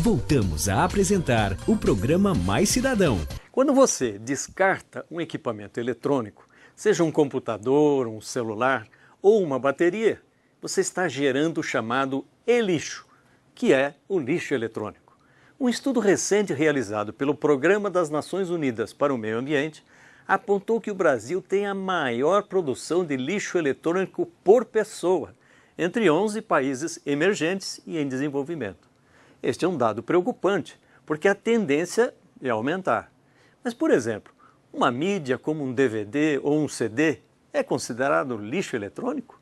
Voltamos a apresentar o programa Mais Cidadão. Quando você descarta um equipamento eletrônico, seja um computador, um celular ou uma bateria, você está gerando o chamado e-lixo, que é o lixo eletrônico. Um estudo recente realizado pelo Programa das Nações Unidas para o Meio Ambiente apontou que o Brasil tem a maior produção de lixo eletrônico por pessoa, entre 11 países emergentes e em desenvolvimento. Este é um dado preocupante, porque a tendência é aumentar. Mas, por exemplo, uma mídia como um DVD ou um CD é considerado lixo eletrônico?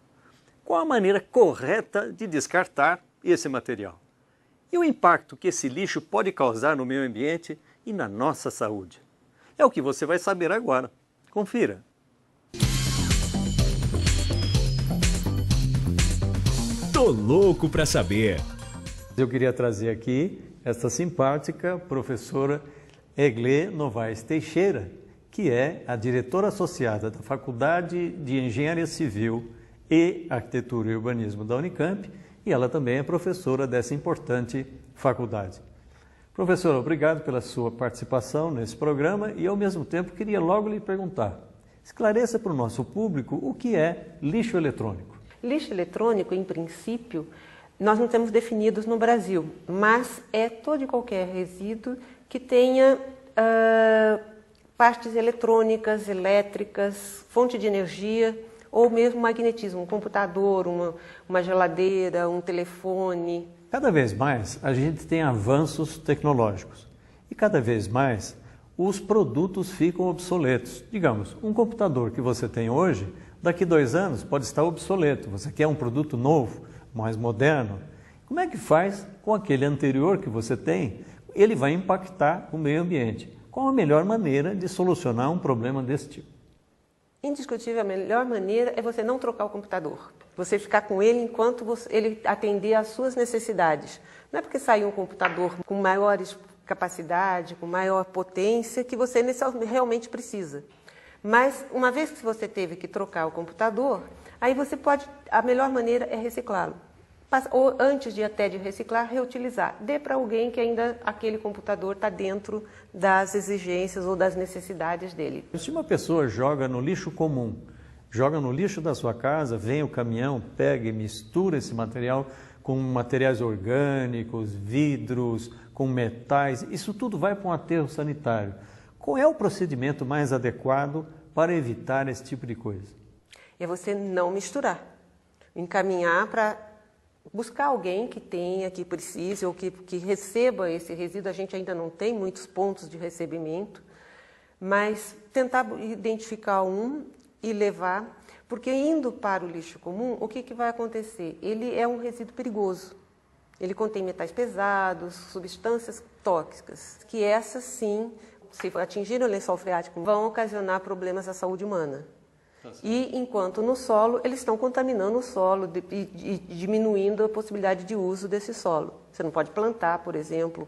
Qual a maneira correta de descartar esse material? E o impacto que esse lixo pode causar no meio ambiente e na nossa saúde? É o que você vai saber agora. Confira! Tô louco pra saber! Eu queria trazer aqui esta simpática professora Eglê Novaes Teixeira, que é a diretora associada da Faculdade de Engenharia Civil e Arquitetura e Urbanismo da Unicamp, e ela também é professora dessa importante faculdade. Professora, obrigado pela sua participação nesse programa e, ao mesmo tempo, queria logo lhe perguntar, esclareça para o nosso público o que é lixo eletrônico. Lixo eletrônico, em princípio, nós não temos definidos no Brasil, mas é todo e qualquer resíduo que tenha partes eletrônicas, elétricas, fonte de energia ou mesmo magnetismo, um computador, uma geladeira, um telefone. Cada vez mais a gente tem avanços tecnológicos e cada vez mais os produtos ficam obsoletos. Digamos, um computador que você tem hoje, daqui 2 anos pode estar obsoleto. Você quer um produto novo, mais moderno. Como é que faz com aquele anterior que você tem? Ele vai impactar o meio ambiente. Qual a melhor maneira de solucionar um problema desse tipo? Indiscutível, a melhor maneira é você não trocar o computador. Você ficar com ele enquanto ele atender às suas necessidades. Não é porque saiu um computador com maiores capacidade, com maior potência, que você realmente precisa. Mas, uma vez que você teve que trocar o computador, aí você pode, a melhor maneira é reciclá-lo. Ou antes de reciclar, reutilizar. Dê para alguém que ainda aquele computador está dentro das exigências ou das necessidades dele. Se uma pessoa joga no lixo comum, joga no lixo da sua casa, vem o caminhão, pega e mistura esse material com materiais orgânicos, vidros, com metais, isso tudo vai para um aterro sanitário. Qual é o procedimento mais adequado para evitar esse tipo de coisa? É você não misturar, encaminhar para buscar alguém que tenha, que precise ou que receba esse resíduo. A gente ainda não tem muitos pontos de recebimento, mas tentar identificar um e levar, porque indo para o lixo comum, o que vai acontecer? Ele é um resíduo perigoso. Ele contém metais pesados, substâncias tóxicas, que essas sim, se atingirem o lençol freático, vão ocasionar problemas à saúde humana. E, enquanto no solo, eles estão contaminando o solo e diminuindo a possibilidade de uso desse solo. Você não pode plantar, por exemplo,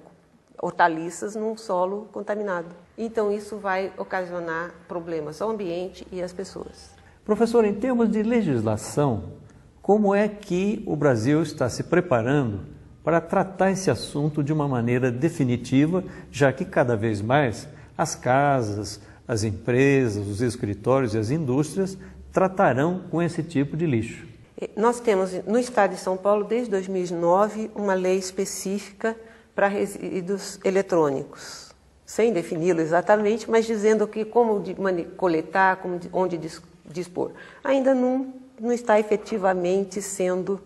hortaliças num solo contaminado. Então, isso vai ocasionar problemas ao ambiente e às pessoas. Professor, em termos de legislação, como é que o Brasil está se preparando para tratar esse assunto de uma maneira definitiva, já que cada vez mais as casas, as empresas, os escritórios e as indústrias tratarão com esse tipo de lixo? Nós temos no estado de São Paulo, desde 2009, uma lei específica para resíduos eletrônicos, sem defini-lo exatamente, mas dizendo que como coletar, onde dispor. Ainda não está efetivamente sendo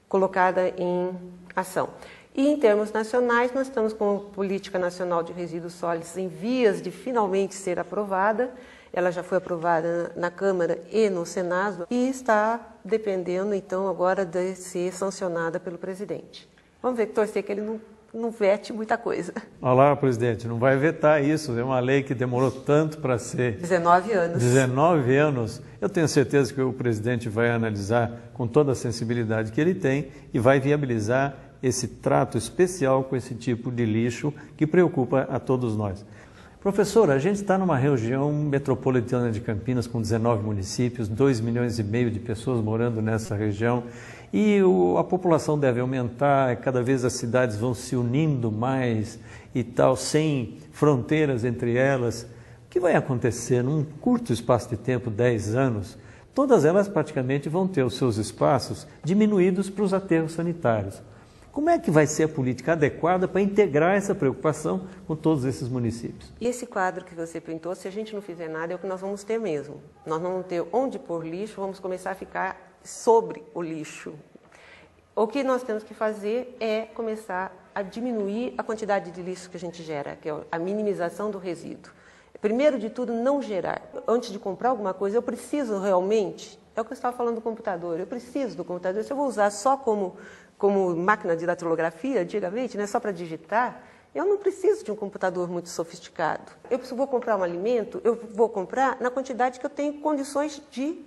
colocada em ação. E em termos nacionais, nós estamos com a Política Nacional de Resíduos Sólidos em vias de finalmente ser aprovada. Ela já foi aprovada na Câmara e no Senado e está dependendo, então, agora de ser sancionada pelo presidente. Vamos ver, torcer que ele não vete muita coisa. Olá, presidente, não vai vetar isso, é uma lei que demorou tanto para ser... 19 anos. 19 anos. Eu tenho certeza que o presidente vai analisar com toda a sensibilidade que ele tem e vai viabilizar esse trato especial com esse tipo de lixo que preocupa a todos nós. Professora, a gente está numa região metropolitana de Campinas com 19 municípios, 2,5 milhões de pessoas morando nessa região e a população deve aumentar, cada vez as cidades vão se unindo mais e tal, sem fronteiras entre elas. O que vai acontecer num curto espaço de tempo, 10 anos? Todas elas praticamente vão ter os seus espaços diminuídos para os aterros sanitários. Como é que vai ser a política adequada para integrar essa preocupação com todos esses municípios? E esse quadro que você pintou, se a gente não fizer nada, é o que nós vamos ter mesmo. Nós não vamos ter onde pôr lixo, vamos começar a ficar sobre o lixo. O que nós temos que fazer é começar a diminuir a quantidade de lixo que a gente gera, que é a minimização do resíduo. Primeiro de tudo, não gerar. Antes de comprar alguma coisa, eu preciso realmente, é o que eu estava falando do computador, eu preciso do computador. Se eu vou usar só como máquina de datilografia, antigamente, né, só para digitar, eu não preciso de um computador muito sofisticado. Eu vou comprar um alimento, eu vou comprar na quantidade que eu tenho condições de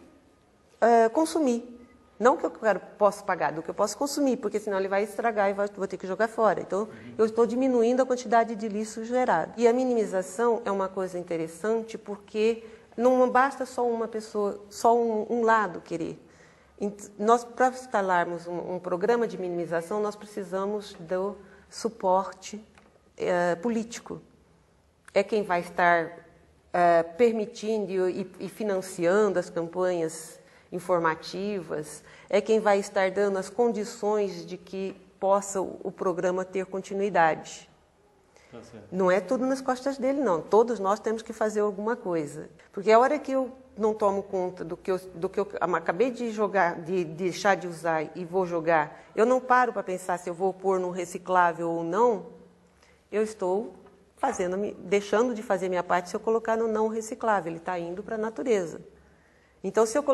consumir. Não que eu posso pagar, do que eu posso consumir, porque senão ele vai estragar e vou ter que jogar fora. Então, eu estou diminuindo a quantidade de lixo gerado. E a minimização é uma coisa interessante porque não basta só uma pessoa, só um lado querer. Nós, para instalarmos um programa de minimização, nós precisamos do suporte político. É quem vai estar permitindo e financiando as campanhas informativas, é quem vai estar dando as condições de que possa o programa ter continuidade. Tá certo. Não é tudo nas costas dele, não. Todos nós temos que fazer alguma coisa. Porque a hora que eu não tomo conta do que eu acabei de jogar, de deixar de usar e vou jogar, eu não paro para pensar se eu vou pôr no reciclável ou não, eu estou deixando de fazer minha parte se eu colocar no não reciclável. Ele está indo para a natureza. Então, se eu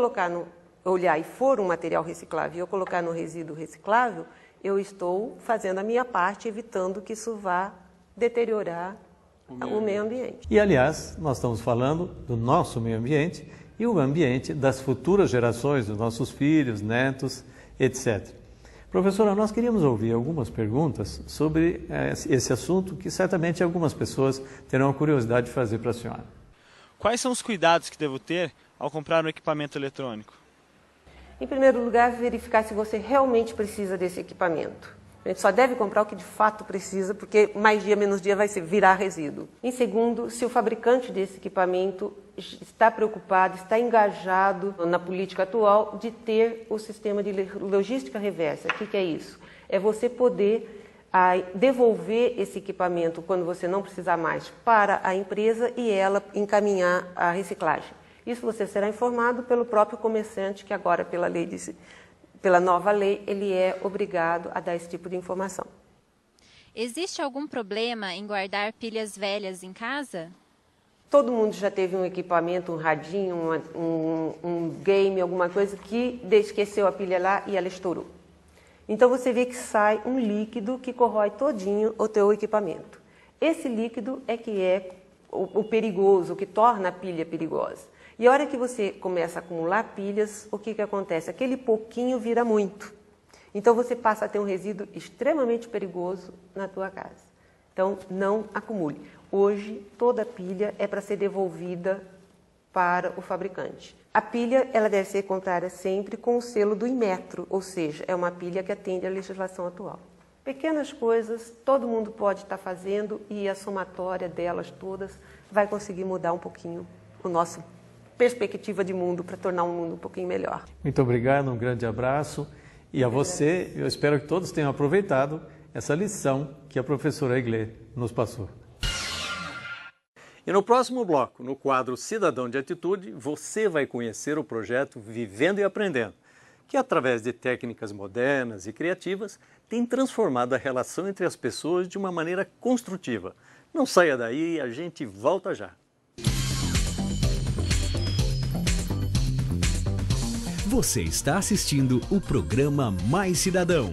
olhar e for um material reciclável e eu colocar no resíduo reciclável, eu estou fazendo a minha parte, evitando que isso vá deteriorar o meio ambiente. E, aliás, nós estamos falando do nosso meio ambiente e o ambiente das futuras gerações, dos nossos filhos, netos, etc. Professora, nós queríamos ouvir algumas perguntas sobre esse assunto que certamente algumas pessoas terão a curiosidade de fazer para a senhora. Quais são os cuidados que devo ter ao comprar um equipamento eletrônico? Em primeiro lugar, verificar se você realmente precisa desse equipamento. A gente só deve comprar o que de fato precisa, porque mais dia, menos dia vai virar resíduo. Em segundo, se o fabricante desse equipamento está preocupado, está engajado na política atual de ter o sistema de logística reversa. O que é isso? É você poder devolver esse equipamento quando você não precisar mais para a empresa e ela encaminhar a reciclagem. Isso você será informado pelo próprio comerciante, que agora, pela nova lei, ele é obrigado a dar esse tipo de informação. Existe algum problema em guardar pilhas velhas em casa? Todo mundo já teve um equipamento, um radinho, um game, alguma coisa que esqueceu a pilha lá e ela estourou. Então você vê que sai um líquido que corrói todinho o teu equipamento. Esse líquido é que é o perigoso, o que torna a pilha perigosa. E a hora que você começa a acumular pilhas, o que acontece? Aquele pouquinho vira muito. Então você passa a ter um resíduo extremamente perigoso na tua casa. Então não acumule. Hoje toda pilha é para ser devolvida para o fabricante. A pilha ela deve ser comprada sempre com o selo do Inmetro, ou seja, é uma pilha que atende à legislação atual. Pequenas coisas, todo mundo pode estar fazendo e a somatória delas todas vai conseguir mudar um pouquinho a nossa perspectiva de mundo para tornar um mundo um pouquinho melhor. Muito obrigado, um grande abraço. E a você, eu espero que todos tenham aproveitado essa lição que a professora Iglê nos passou. E no próximo bloco, no quadro Cidadão de Atitude, você vai conhecer o projeto Vivendo e Aprendendo, que através de técnicas modernas e criativas tem transformado a relação entre as pessoas de uma maneira construtiva. Não saia daí, a gente volta já. Você está assistindo o programa Mais Cidadão.